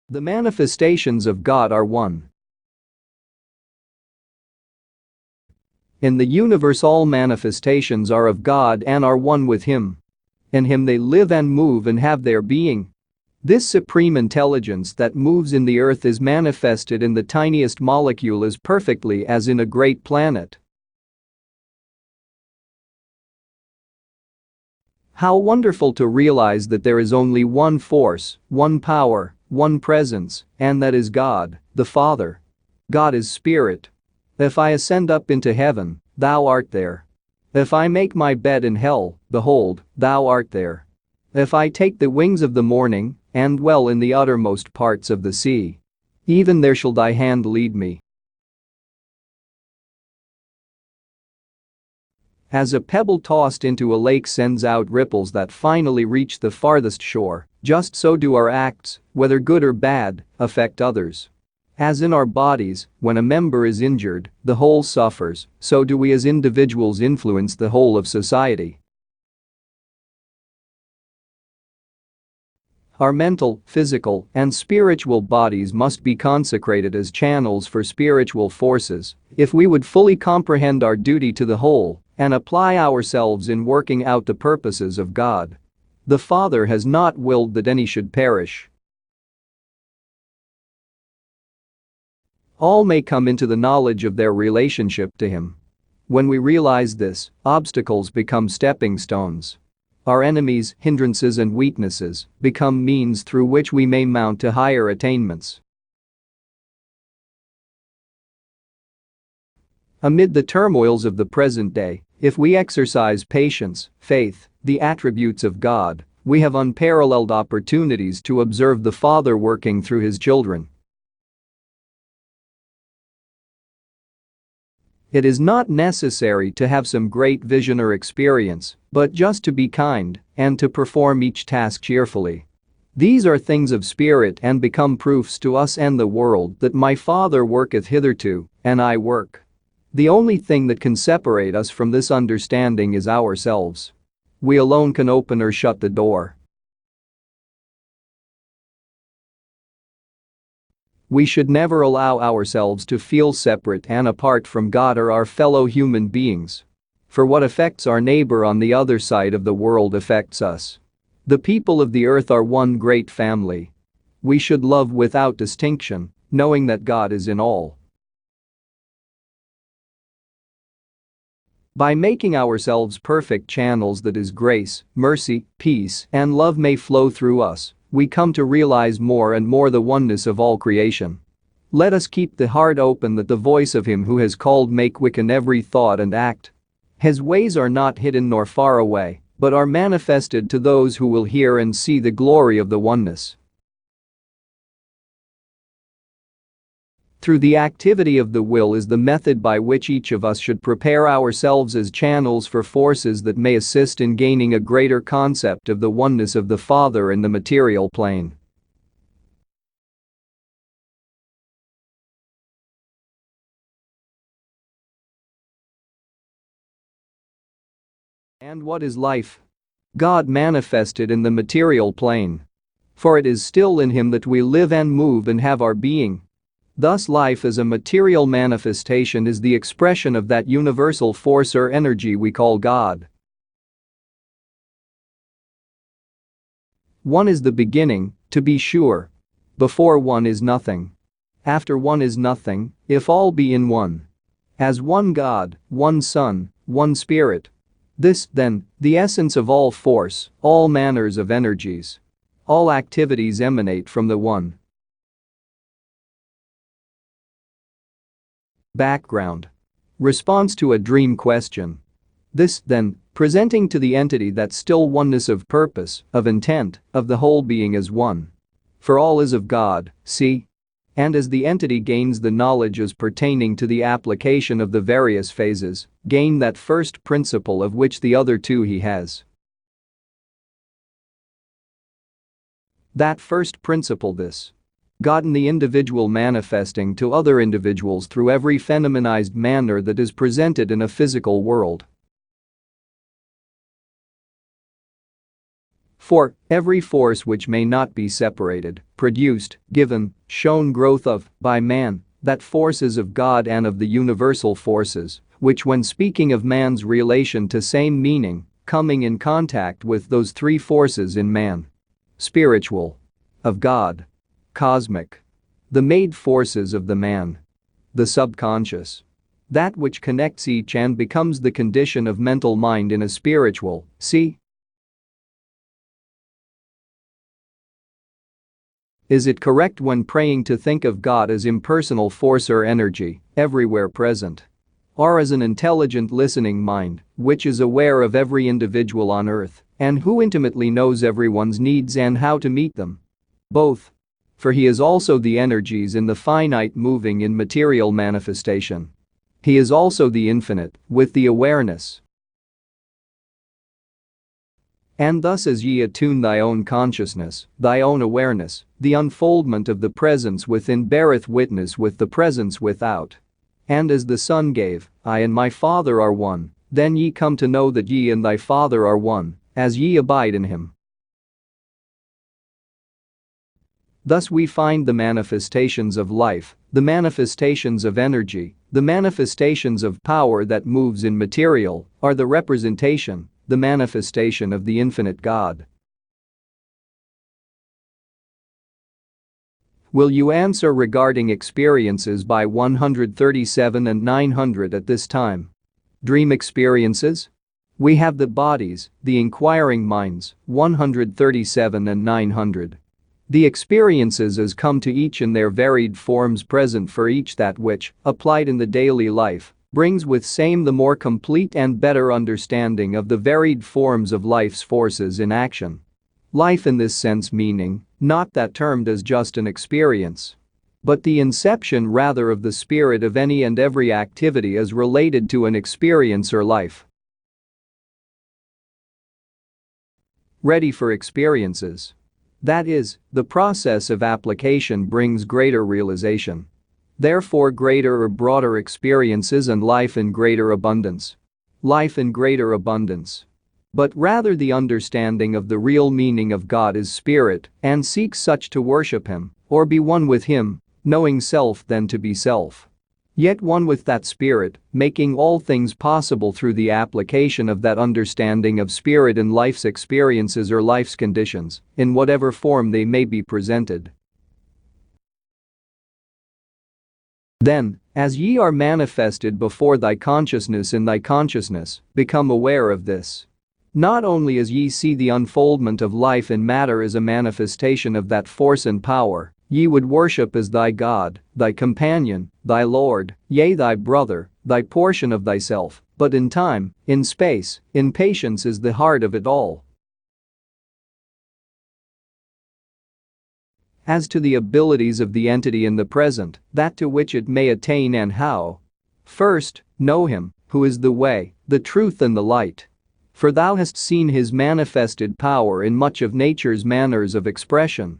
The manifestations of God are one. In the universe, all manifestations are of God and are one with Him. In Him they live and move and have their being. This supreme intelligence that moves in the earth is manifested in the tiniest molecule as perfectly as in a great planet. How wonderful to realize that there is only one force, one power, one presence, and that is God, the Father. God is spirit. If I ascend up into heaven, thou art there. If I make my bed in hell, behold, thou art there. If I take the wings of the morning and dwell in the uttermost parts of the sea, even there shall thy hand lead me. As a pebble tossed into a lake sends out ripples that finally reach the farthest shore, just so do our acts, whether good or bad, affect others. As in our bodies, when a member is injured, the whole suffers, so do we as individuals influence the whole of society. Our mental, physical, and spiritual bodies must be consecrated as channels for spiritual forces if we would fully comprehend our duty to the whole and apply ourselves in working out the purposes of God. The Father has not willed that any should perish. All may come into the knowledge of their relationship to Him. When we realize this, obstacles become stepping stones. Our enemies, hindrances and weaknesses become means through which we may mount to higher attainments. Amid the turmoils of the present day, if we exercise patience, faith, the attributes of God, we have unparalleled opportunities to observe the Father working through His children. It is not necessary to have some great vision or experience, but just to be kind and to perform each task cheerfully. These are things of spirit and become proofs to us and the world that my Father worketh hitherto, and I work. The only thing that can separate us from this understanding is ourselves. We alone can open or shut the door. We should never allow ourselves to feel separate and apart from God or our fellow human beings. For what affects our neighbor on the other side of the world affects us. The people of the earth are one great family. We should love without distinction, knowing that God is in all. By making ourselves perfect channels that His grace, mercy, peace, and love may flow through us, we come to realize more and more the oneness of all creation. Let us keep the heart open that the voice of Him who has called may quicken every thought and act. His ways are not hidden nor far away, but are manifested to those who will hear and see the glory of the oneness. Through the activity of the will is the method by which each of us should prepare ourselves as channels for forces that may assist in gaining a greater concept of the oneness of the Father in the material plane. And what is life? God manifested in the material plane. For it is still in Him that we live and move and have our being. Thus life as a material manifestation is the expression of that universal force or energy we call God. One is the beginning, to be sure. Before one is nothing. After one is nothing, if all be in one. As one God, one Son, one Spirit. This, then, the essence of all force, all manners of energies. All activities emanate from the one. Background. Response to a dream question. This, then, presenting to the entity that still oneness of purpose, of intent, of the whole being as one. For all is of God, see? And as the entity gains the knowledge as pertaining to the application of the various phases, gain that first principle of which the other two he has. That first principle this. God in the individual manifesting to other individuals through every phenomenized manner that is presented in a physical world. For every force which may not be separated, produced, given, shown growth of, by man, that force is of God and of the universal forces, which when speaking of man's relation to same meaning, coming in contact with those three forces in man. Spiritual. Of God. Cosmic. The made forces of the man. The subconscious. That which connects each and becomes the condition of mental mind in a spiritual, see? Is it correct when praying to think of God as impersonal force or energy, everywhere present? Or as an intelligent listening mind, which is aware of every individual on earth, and who intimately knows everyone's needs and how to meet them? Both. For he is also the energies in the finite moving in material manifestation. He is also the infinite, with the awareness. And thus as ye attune thy own consciousness, thy own awareness, the unfoldment of the presence within beareth witness with the presence without. And as the Son gave, I and my Father are one, then ye come to know that ye and thy Father are one, as ye abide in him. Thus we find the manifestations of life, the manifestations of energy, the manifestations of power that moves in material, are the representation, the manifestation of the infinite God. Will you answer regarding experiences by 137 and 900 at this time? Dream experiences? We have the bodies, the inquiring minds, 137 and 900. The experiences as come to each in their varied forms present for each that which, applied in the daily life, brings with same the more complete and better understanding of the varied forms of life's forces in action. Life in this sense meaning, not that termed as just an experience, but the inception rather of the spirit of any and every activity as related to an experience or life. Ready for experiences. That is, the process of application brings greater realization. Therefore greater or broader experiences and life in greater abundance. Life in greater abundance. But rather the understanding of the real meaning of God is spirit and seeks such to worship him or be one with him, knowing self then to be self. Yet one with that spirit, making all things possible through the application of that understanding of spirit in life's experiences or life's conditions, in whatever form they may be presented. Then, as ye are manifested before thy consciousness in thy consciousness, become aware of this. Not only as ye see the unfoldment of life in matter as a manifestation of that force and power, ye would worship as thy God, thy companion, thy Lord, yea thy brother, thy portion of thyself, but in time, in space, in patience is the heart of it all. As to the abilities of the entity in the present, that to which it may attain and how. First, know him, who is the way, the truth and the light. For thou hast seen his manifested power in much of nature's manners of expression.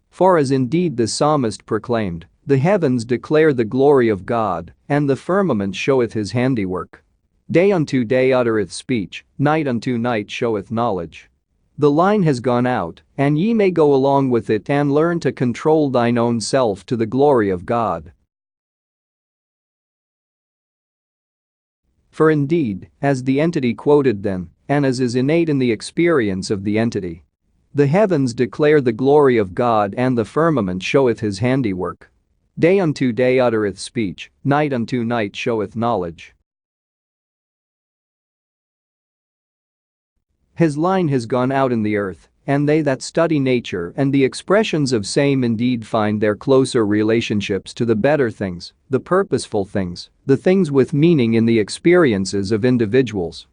For as indeed the psalmist proclaimed, the heavens declare the glory of God, and the firmament showeth his handiwork. Day unto day uttereth speech, night unto night showeth knowledge. The line has gone out, and ye may go along with it and learn to control thine own self to the glory of God. For indeed, as the entity quoted then, and as is innate in the experience of the entity, the heavens declare the glory of God and the firmament showeth his handiwork. Day unto day uttereth speech, night unto night showeth knowledge. His line has gone out in the earth, and they that study nature and the expressions of same indeed find their closer relationships to the better things, the purposeful things, the things with meaning in the experiences of individuals.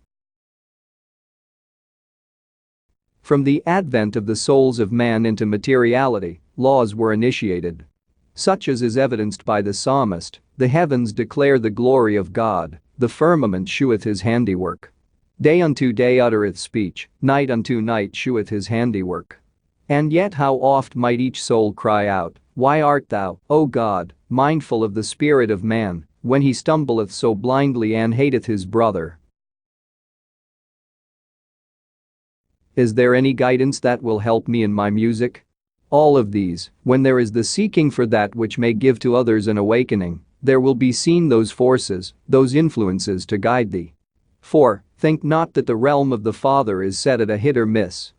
From the advent of the souls of man into materiality, laws were initiated. Such as is evidenced by the psalmist, the heavens declare the glory of God, the firmament sheweth his handiwork. Day unto day uttereth speech, night unto night sheweth his handiwork. And yet how oft might each soul cry out, Why art thou, O God, mindful of the spirit of man, when he stumbleth so blindly and hateth his brother? Is there any guidance that will help me in my music? All of these, when there is the seeking for that which may give to others an awakening, there will be seen those forces, those influences to guide thee. 4. Think not that the realm of the Father is set at a hit or miss.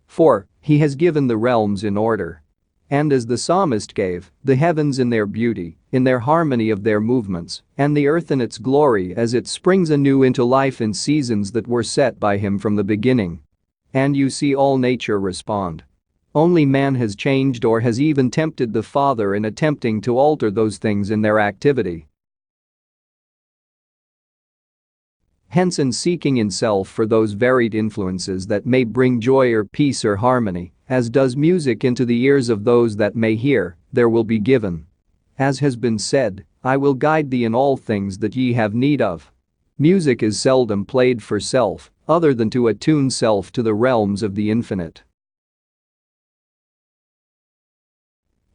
4. He has given the realms in order. And as the psalmist gave, the heavens in their beauty, in their harmony of their movements, and the earth in its glory as it springs anew into life in seasons that were set by him from the beginning. And you see all nature respond. Only man has changed or has even tempted the Father in attempting to alter those things in their activity. Hence in seeking in self for those varied influences that may bring joy or peace or harmony, as does music into the ears of those that may hear, there will be given. As has been said, I will guide thee in all things that ye have need of. Music is seldom played for self, other than to attune self to the realms of the infinite.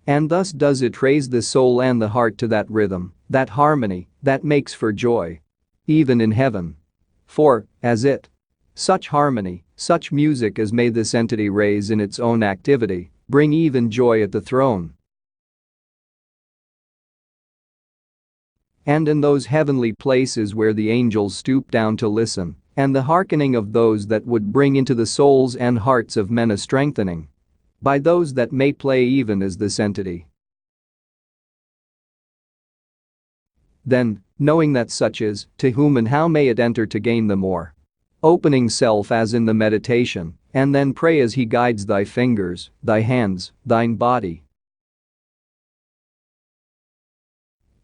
And thus does it raise the soul and the heart to that rhythm, that harmony, that makes for joy. Even in heaven. For, as it. Such harmony, such music as may this entity raise in its own activity, bring even joy at the throne. And in those heavenly places where the angels stoop down to listen, and the hearkening of those that would bring into the souls and hearts of men a strengthening. By those that may play even as this entity. Then, knowing that such is, to whom and how may it enter to gain the more? Opening self as in the meditation, and then pray as he guides thy fingers, thy hands, thine body.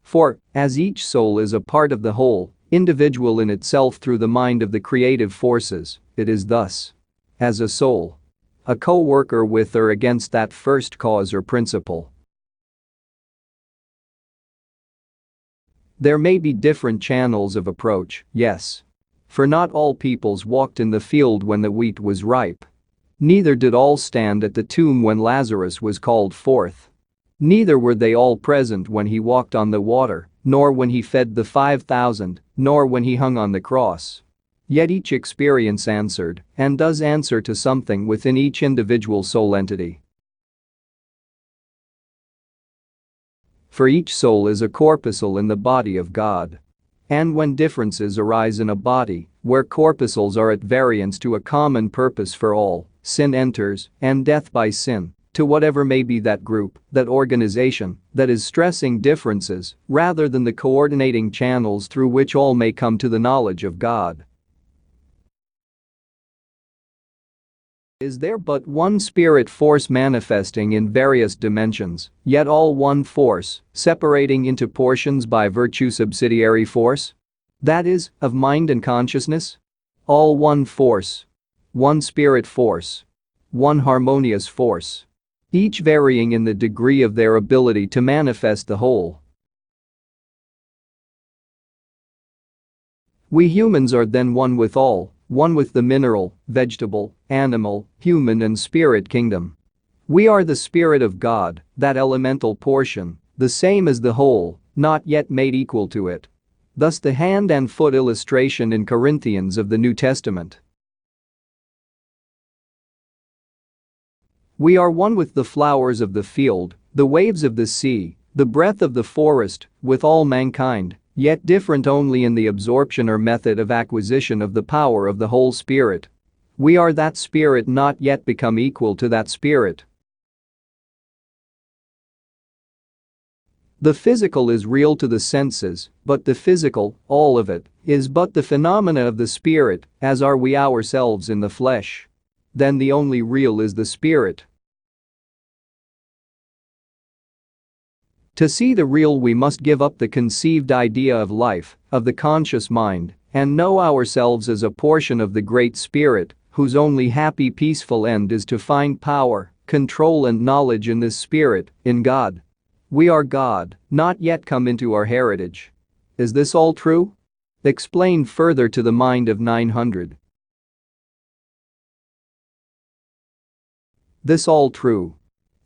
For, as each soul is a part of the whole, individual in itself through the mind of the creative forces, it is thus. As a soul. A co-worker with or against that first cause or principle. There may be different channels of approach, yes. For not all peoples walked in the field when the wheat was ripe. Neither did all stand at the tomb when Lazarus was called forth. Neither were they all present when he walked on the water, nor when he fed the 5,000, nor when he hung on the cross. Yet each experience answered, and does answer to something within each individual soul entity. For each soul is a corpuscle in the body of God. And when differences arise in a body, where corpuscles are at variance to a common purpose for all, sin enters, and death by sin, to whatever may be that group, that organization, that is stressing differences, rather than the coordinating channels through which all may come to the knowledge of God. Is there but one spirit force manifesting in various dimensions, yet all one force, separating into portions by virtue subsidiary force? That is, of mind and consciousness? All one force. One spirit force. One harmonious force. Each varying in the degree of their ability to manifest the whole. We humans are then one with all. One with the mineral, vegetable, animal, human and spirit kingdom. We are the Spirit of God, that elemental portion, the same as the whole, not yet made equal to it. Thus the hand and foot illustration in Corinthians of the New Testament. We are one with the flowers of the field, the waves of the sea, the breath of the forest, with all mankind. Yet different only in the absorption or method of acquisition of the power of the whole Spirit. We are that Spirit not yet become equal to that Spirit. The physical is real to the senses, but the physical, all of it, is but the phenomena of the Spirit, as are we ourselves in the flesh. Then the only real is the Spirit. To see the real we must give up the conceived idea of life, of the conscious mind, and know ourselves as a portion of the Great Spirit, whose only happy peaceful end is to find power, control and knowledge in this Spirit, in God. We are God, not yet come into our heritage. Is this all true? Explained further to the mind of 900. This all true.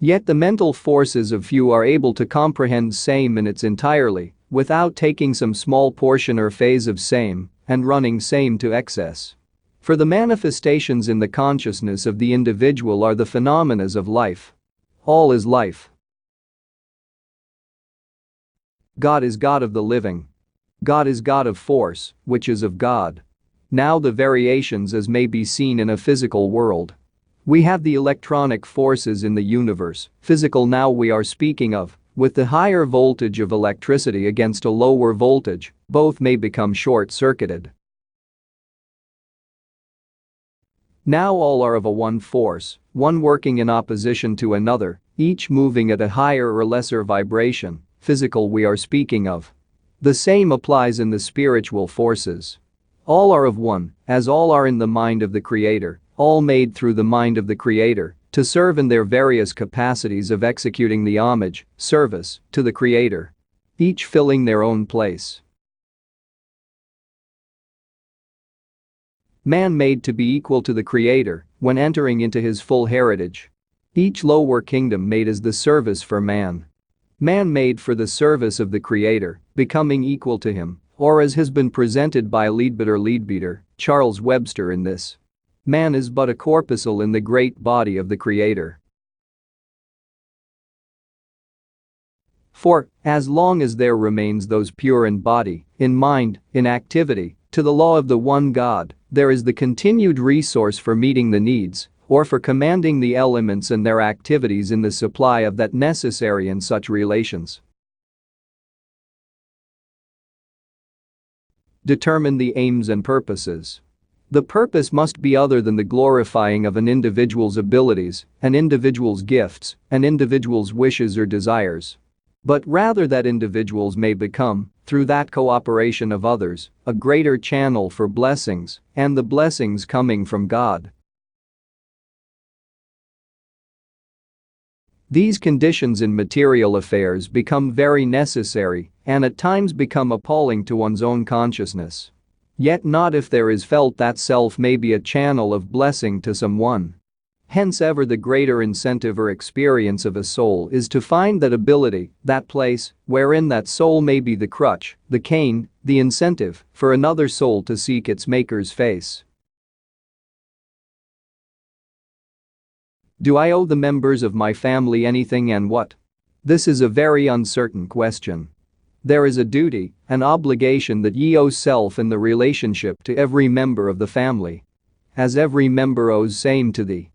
Yet the mental forces of few are able to comprehend same in its entirely, without taking some small portion or phase of same, and running same to excess. For the manifestations in the consciousness of the individual are the phenomena of life. All is life. God is God of the living. God is God of force, which is of God. Now the variations as may be seen in a physical world. We have the electronic forces in the universe, physical now we are speaking of, with the higher voltage of electricity against a lower voltage, both may become short-circuited. Now all are of a one force, one working in opposition to another, each moving at a higher or lesser vibration, physical we are speaking of. The same applies in the spiritual forces. All are of one, as all are in the mind of the Creator, all made through the mind of the Creator, to serve in their various capacities of executing the homage, service, to the Creator. Each filling their own place. Man made to be equal to the Creator when entering into his full heritage. Each lower kingdom made as the service for man. Man made for the service of the Creator, becoming equal to him, or as has been presented by Leadbeater Charles Webster in this. Man is but a corpuscle in the great body of the Creator. For, as long as there remains those pure in body, in mind, in activity, to the law of the one God, there is the continued resource for meeting the needs, or for commanding the elements and their activities in the supply of that necessary in such relations. Determine the aims and purposes. The purpose must be other than the glorifying of an individual's abilities, an individual's gifts, an individual's wishes or desires. But rather that individuals may become, through that cooperation of others, a greater channel for blessings, and the blessings coming from God. These conditions in material affairs become very necessary and at times become appalling to one's own consciousness. Yet not if there is felt that self may be a channel of blessing to someone. Hence ever the greater incentive or experience of a soul is to find that ability, that place, wherein that soul may be the crutch, the cane, the incentive, for another soul to seek its Maker's face. Do I owe the members of my family anything and what? This is a very uncertain question. There is a duty, an obligation that ye owe self in the relationship to every member of the family. As every member owes same to thee.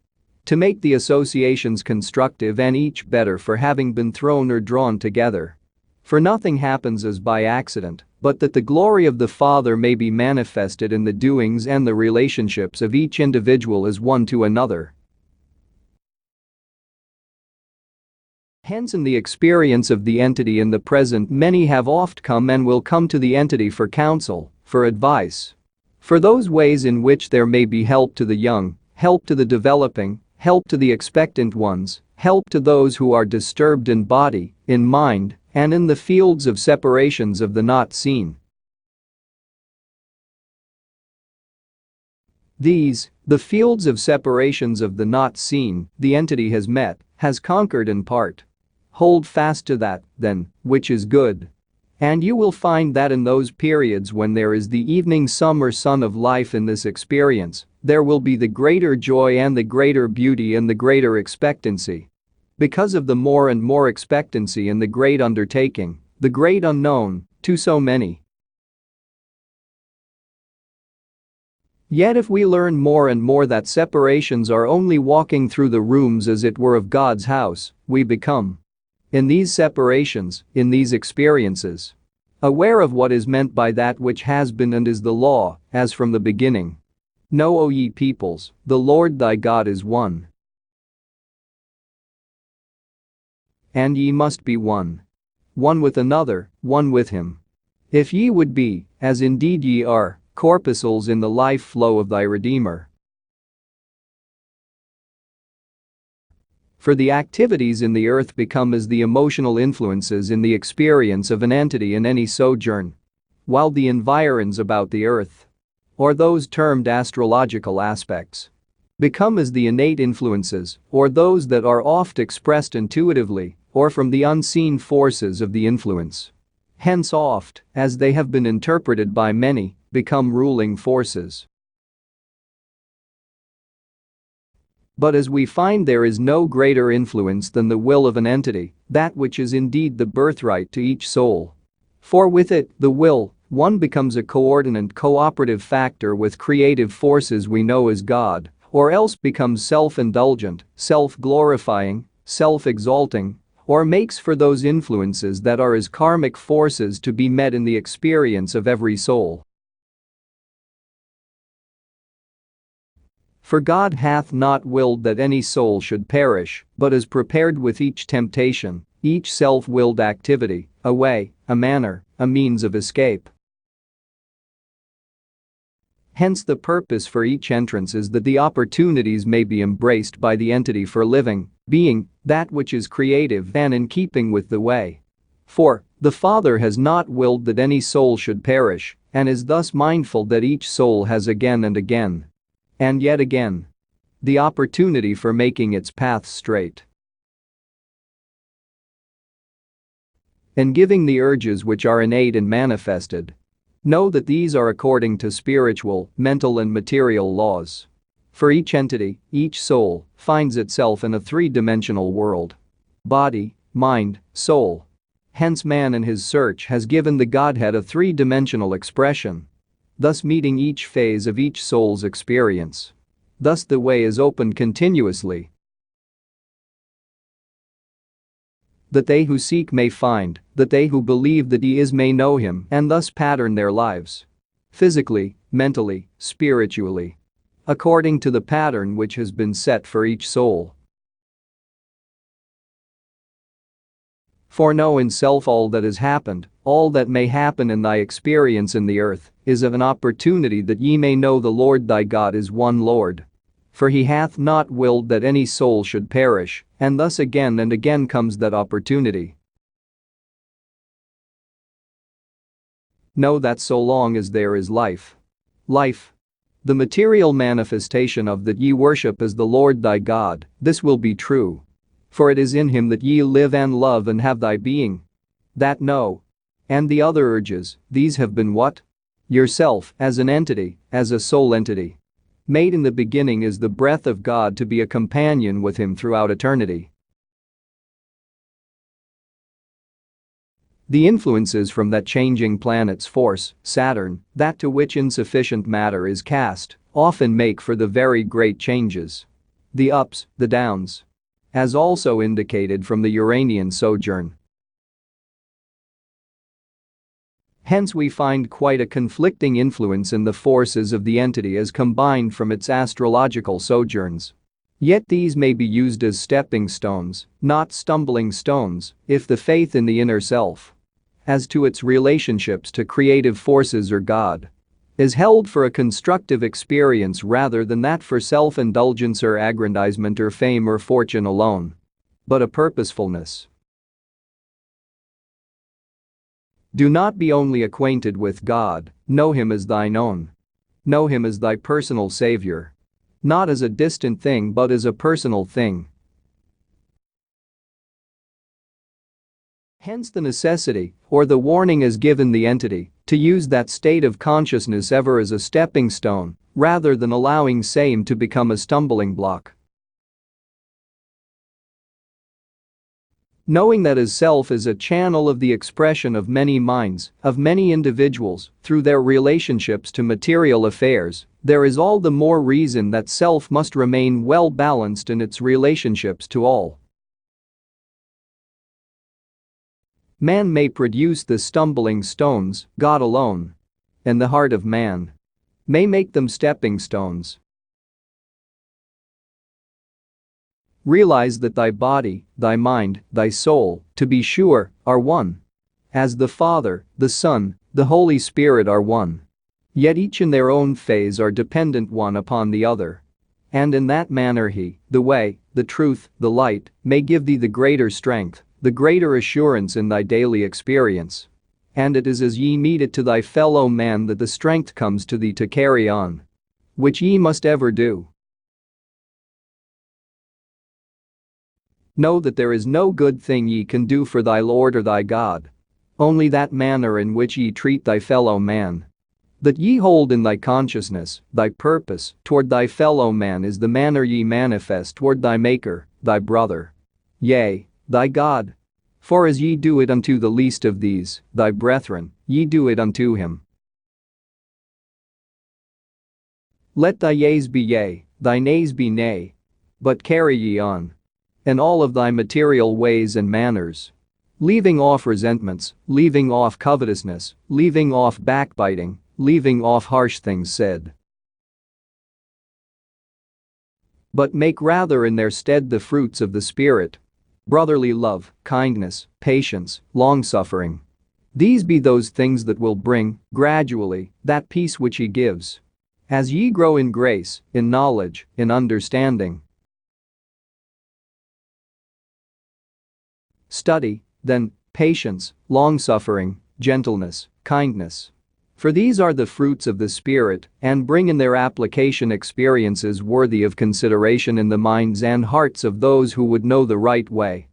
To make the associations constructive and each better for having been thrown or drawn together. For nothing happens as by accident, but that the glory of the Father may be manifested in the doings and the relationships of each individual as one to another. Hence in the experience of the entity in the present many have oft come and will come to the entity for counsel, for advice. For those ways in which there may be help to the young, help to the developing, help to the expectant ones, help to those who are disturbed in body, in mind, and in the fields of separations of the not seen. These, the fields of separations of the not seen, the entity has met, has conquered in part. Hold fast to that, then, which is good. And you will find that in those periods when there is the evening summer sun of life in this experience, there will be the greater joy and the greater beauty and the greater expectancy. Because of the more and more expectancy in the great undertaking, the great unknown, to so many. Yet if we learn more and more that separations are only walking through the rooms as it were of God's house, we become, in these separations, in these experiences, aware of what is meant by that which has been and is the law, as from the beginning. Know, O ye peoples, the Lord thy God is one. And ye must be one. One with another, one with him. If ye would be, as indeed ye are, corpuscles in the life flow of thy Redeemer. For the activities in the earth become as the emotional influences in the experience of an entity in any sojourn. While the environs about the earth, or those termed astrological aspects, become as the innate influences, or those that are oft expressed intuitively, or from the unseen forces of the influence. Hence oft, as they have been interpreted by many, become ruling forces. But as we find there is no greater influence than the will of an entity, that which is indeed the birthright to each soul. For with it, the will, one becomes a coordinate cooperative factor with creative forces we know as God, or else becomes self-indulgent, self-glorifying, self-exalting, or makes for those influences that are as karmic forces to be met in the experience of every soul. For God hath not willed that any soul should perish, but is prepared with each temptation, each self-willed activity, a way, a manner, a means of escape. Hence the purpose for each entrance is that the opportunities may be embraced by the entity for living, being, that which is creative and in keeping with the way. For the Father has not willed that any soul should perish, and is thus mindful that each soul has again and again, and yet again, the opportunity for making its path straight. And giving the urges which are innate and manifested, know that these are according to spiritual, mental and material laws. For each entity, each soul, finds itself in a three-dimensional world: body, mind, soul. Hence man in his search has given the Godhead a three-dimensional expression, thus meeting each phase of each soul's experience. Thus the way is opened continuously, that they who seek may find, that they who believe that he is may know him, and thus pattern their lives, physically, mentally, spiritually, according to the pattern which has been set for each soul. For know in self all that has happened, all that may happen in thy experience in the earth, is of an opportunity that ye may know the Lord thy God is one Lord. For he hath not willed that any soul should perish, and thus again and again comes that opportunity. Know that so long as there is life, the material manifestation of that ye worship as the Lord thy God, this will be true. For it is in him that ye live and love and have thy being. That know. And the other urges, these have been what? Yourself, as an entity, as a soul entity, made in the beginning is the breath of God to be a companion with him throughout eternity. The influences from that changing planet's force, Saturn, that to which insufficient matter is cast, often make for the very great changes. The ups, the downs. As also indicated from the Uranian sojourn. Hence we find quite a conflicting influence in the forces of the entity as combined from its astrological sojourns. Yet these may be used as stepping stones, not stumbling stones, if the faith in the inner self, as to its relationships to creative forces or God, is held for a constructive experience rather than that for self-indulgence or aggrandizement or fame or fortune alone, but a purposefulness. Do not be only acquainted with God, know him as thine own. Know him as thy personal Savior. Not as a distant thing but as a personal thing. Hence the necessity, or the warning is given the entity, to use that state of consciousness ever as a stepping stone, rather than allowing same to become a stumbling block. Knowing that as self is a channel of the expression of many minds, of many individuals, through their relationships to material affairs, there is all the more reason that self must remain well balanced in its relationships to all. Man may produce the stumbling stones, God alone, in the heart of man, may make them stepping stones. Realize that thy body, thy mind, thy soul, to be sure, are one. As the Father, the Son, the Holy Spirit are one. Yet each in their own phase are dependent one upon the other. And in that manner he, the way, the truth, the light, may give thee the greater strength, the greater assurance in thy daily experience. And it is as ye meet it to thy fellow man that the strength comes to thee to carry on. Which ye must ever do. Know that there is no good thing ye can do for thy Lord or thy God. only that manner in which ye treat thy fellow man. That ye hold in thy consciousness, thy purpose, toward thy fellow man is the manner ye manifest toward thy Maker, thy brother. Yea, thy God. For as ye do it unto the least of these, thy brethren, ye do it unto him. Let thy yeas be yea, thy nays be nay. But carry ye on. In all of thy material ways and manners. Leaving off resentments, leaving off covetousness, leaving off backbiting, leaving off harsh things said. But make rather in their stead the fruits of the Spirit. Brotherly love, kindness, patience, long-suffering. These be those things that will bring, gradually, that peace which he gives. As ye grow in grace, in knowledge, in understanding. Study, then, patience, long-suffering, gentleness, kindness. For these are the fruits of the Spirit, and bring in their application experiences worthy of consideration in the minds and hearts of those who would know the right way.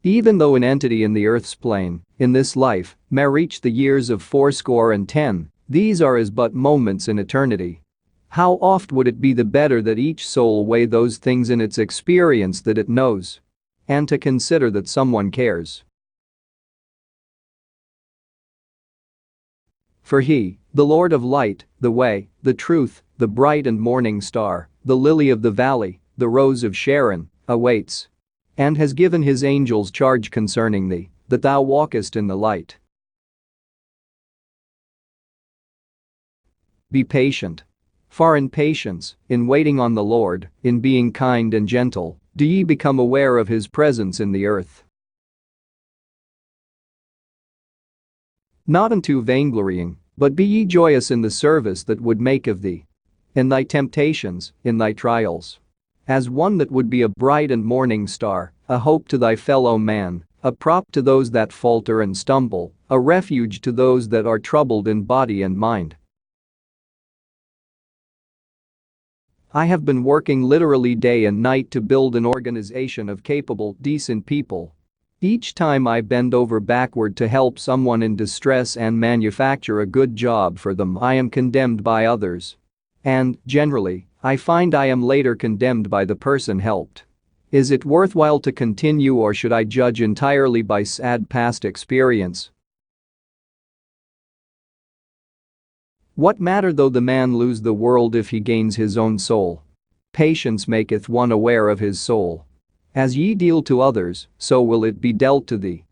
Even though an entity in the earth's plane, in this life, may reach the years of 80, these are as but moments in eternity. How oft would it be the better that each soul weigh those things in its experience that it knows? And to consider that someone cares. For he, the Lord of light, the way, the truth, the bright and morning star, the lily of the valley, the rose of Sharon, awaits. And has given his angels charge concerning thee, that thou walkest in the light. Be patient. For in patience, in waiting on the Lord, in being kind and gentle, do ye become aware of his presence in the earth. Not unto vainglorying, but be ye joyous in the service that would make of thee. In thy temptations, in thy trials. As one that would be a bright and morning star, a hope to thy fellow man, a prop to those that falter and stumble, a refuge to those that are troubled in body and mind. I have been working literally day and night to build an organization of capable, decent people. Each time I bend over backward to help someone in distress and manufacture a good job for them, I am condemned by others. And, generally, I find I am later condemned by the person helped. Is it worthwhile to continue, or should I judge entirely by sad past experience? What matter though the man lose the world if he gains his own soul? Patience maketh one aware of his soul. As ye deal to others, so will it be dealt to thee.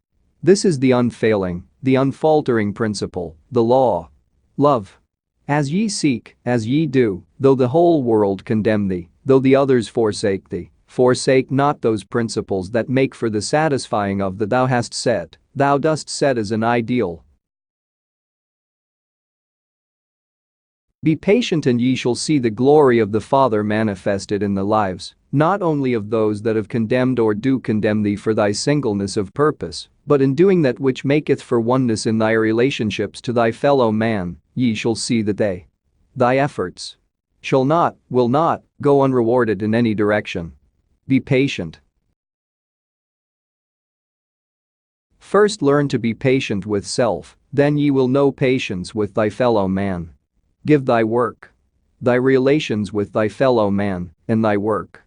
This is the unfailing, the unfaltering principle, the law. Love. As ye seek, as ye do, though the whole world condemn thee, though the others forsake thee, forsake not those principles that make for the satisfying of that thou hast set, thou dost set as an ideal. Be patient, and ye shall see the glory of the Father manifested in the lives, not only of those that have condemned or do condemn thee for thy singleness of purpose, but in doing that which maketh for oneness in thy relationships to thy fellow man, ye shall see that thy efforts, will not, go unrewarded in any direction. Be patient. First learn to be patient with self, then ye will know patience with thy fellow man. Give thy work, thy relations with thy fellow man, and thy work.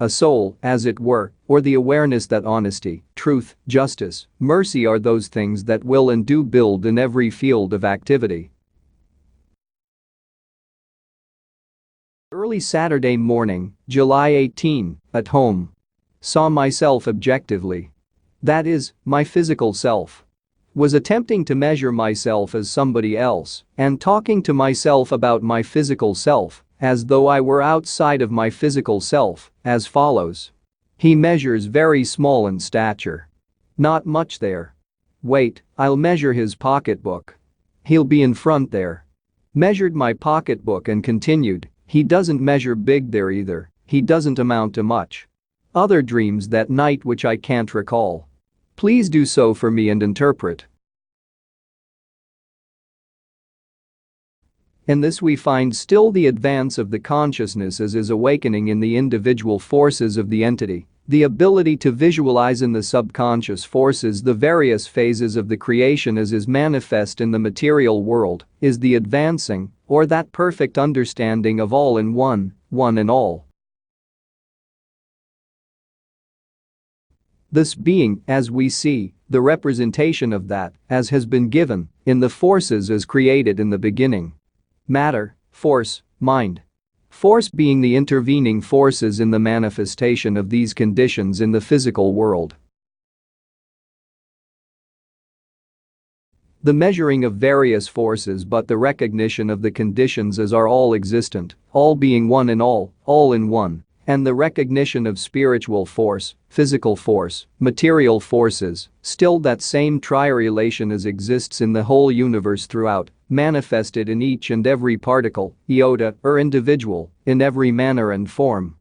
A soul, as it were, or the awareness that honesty, truth, justice, mercy are those things that will and do build in every field of activity. Early Saturday morning, July 18, at home. Saw myself objectively. That is, my physical self. Was attempting to measure myself as somebody else and talking to myself about my physical self as though I were outside of my physical self, as follows. He measures very small in stature. Not much there. Wait, I'll measure his pocketbook. He'll be in front there. Measured my pocketbook and continued, he doesn't measure big there either, he doesn't amount to much. Other dreams that night which I can't recall. Please do so for me and interpret. In this we find still the advance of the consciousness as is awakening in the individual forces of the entity, The ability to visualize in the subconscious forces the various phases of the creation as is manifest in the material world is the advancing, or that perfect understanding of all in one, one in all. This being, as we see, the representation of that, as has been given, in the forces as created in the beginning. Matter, force, mind. Force being the intervening forces in the manifestation of these conditions in the physical world. The measuring of various forces but the recognition of the conditions as are all existent, all being one in all in one, and the recognition of spiritual force, physical force, material forces, still that same tri-relation as exists in the whole universe throughout, manifested in each and every particle, iota, or individual, in every manner and form.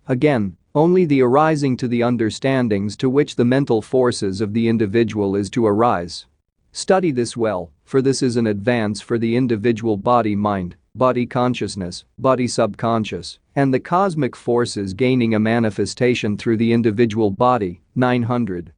Again, only the arising to the understandings to which the mental forces of the individual is to arise. Study this well, for this is an advance for the individual body-mind, body consciousness, body subconscious, and the cosmic forces gaining a manifestation through the individual body. 900.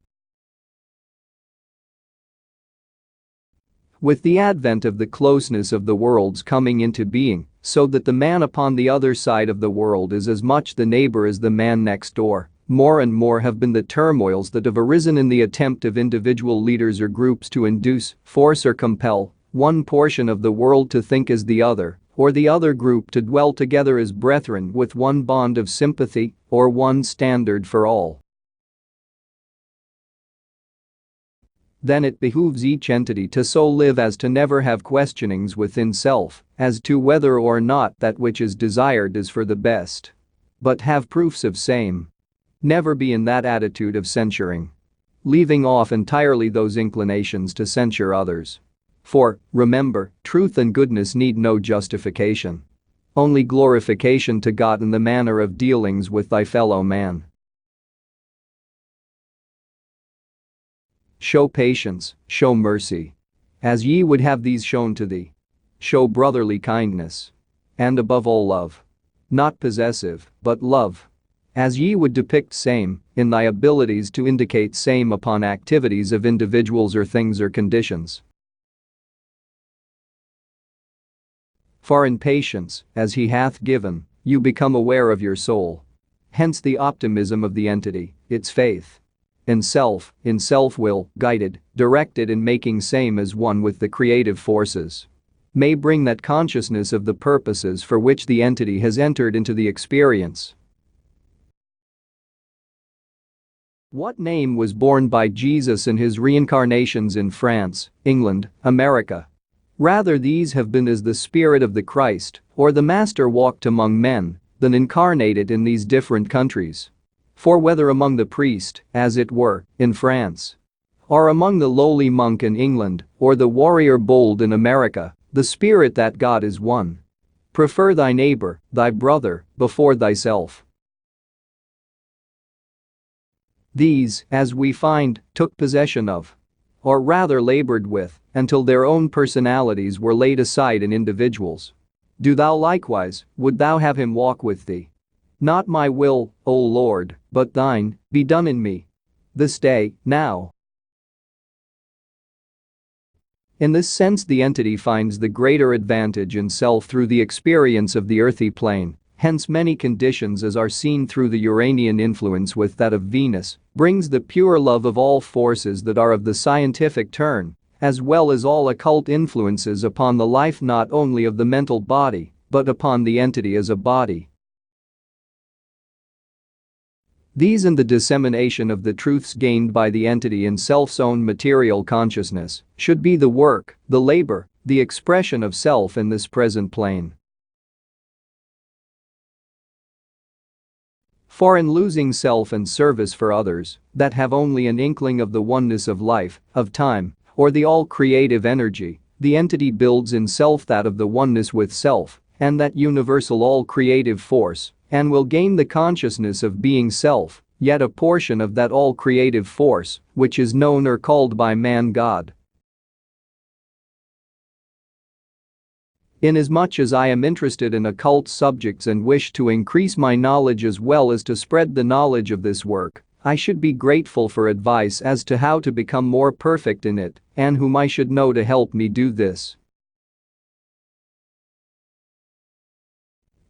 With the advent of the closeness of the worlds coming into being, so that the man upon the other side of the world is as much the neighbor as the man next door, more and more have been the turmoils that have arisen in the attempt of individual leaders or groups to induce, force or compel one portion of the world to think as the other, or the other group to dwell together as brethren with one bond of sympathy or one standard for all. Then it behooves each entity to so live as to never have questionings within self as to whether or not that which is desired is for the best. But have proofs of same. Never be in that attitude of censuring. Leaving off entirely those inclinations to censure others. For, remember, truth and goodness need no justification. Only glorification to God in the manner of dealings with thy fellow man. Show patience, show mercy. As ye would have these shown to thee. Show brotherly kindness. And above all love. Not possessive, but love. As ye would depict same, in thy abilities to indicate same upon activities of individuals or things or conditions. For in patience, as he hath given, you become aware of your soul. Hence the optimism of the entity, its faith. In self-will, guided, directed in making same as one with the creative forces. May bring that consciousness of the purposes for which the entity has entered into the experience. What name was borne by Jesus in his reincarnations in France, England, America? Rather these have been as the Spirit of the Christ, or the Master walked among men, than incarnated in these different countries. For whether among the priest, as it were, in France, or among the lowly monk in England, or the warrior bold in America, the Spirit that God is one. Prefer thy neighbor, thy brother, before thyself. These, as we find, took possession of, or rather labored with, until their own personalities were laid aside in individuals. Do thou likewise, would thou have him walk with thee? Not my will, O Lord, but thine, be done in me. This day, now. In this sense the entity finds the greater advantage in self through the experience of the earthy plane, hence many conditions as are seen through the Uranian influence with that of Venus, brings the pure love of all forces that are of the scientific turn, as well as all occult influences upon the life not only of the mental body, but upon the entity as a body. These and the dissemination of the truths gained by the entity in self's own material consciousness should be the work, the labor, the expression of self in this present plane. For in losing self and service for others that have only an inkling of the oneness of life, of time, or the all-creative energy, the entity builds in self that of the oneness with self and that universal all-creative force, and will gain the consciousness of being self, yet a portion of that all-creative force, which is known or called by man God. Inasmuch as I am interested in occult subjects and wish to increase my knowledge as well as to spread the knowledge of this work, I should be grateful for advice as to how to become more perfect in it and whom I should know to help me do this.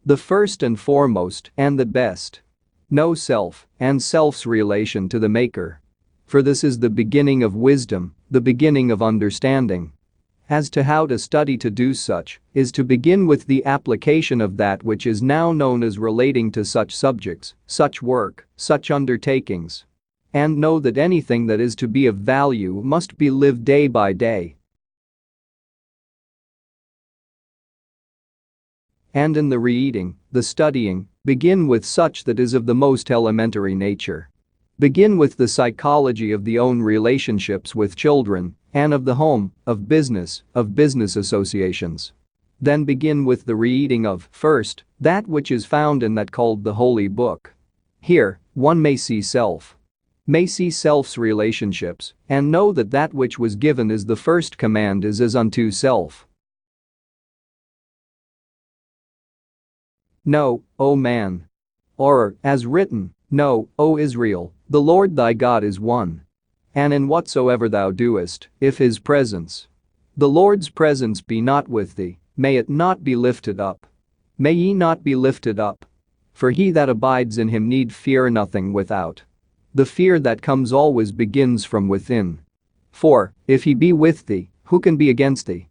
The first and foremost and the best. Know self and self's relation to the Maker. For this is the beginning of wisdom, the beginning of understanding. As to how to study to do such is to begin with the application of that which is now known as relating to such subjects, such work, such undertakings. And know that anything that is to be of value must be lived day by day. And in the reading, the studying, begin with such that is of the most elementary nature. Begin with the psychology of the own relationships with children and of the home, of business associations. Then begin with the reading of, first, that which is found in that called the Holy Book. Here, one may see self. May see self's relationships and know that that which was given as the first command is as unto self. Know, O man. Or, as written, know, O Israel, the Lord thy God is one. And in whatsoever thou doest, if his presence, the Lord's presence be not with thee, may it not be lifted up. May ye not be lifted up. For he that abides in him need fear nothing without. The fear that comes always begins from within. For, if he be with thee, who can be against thee?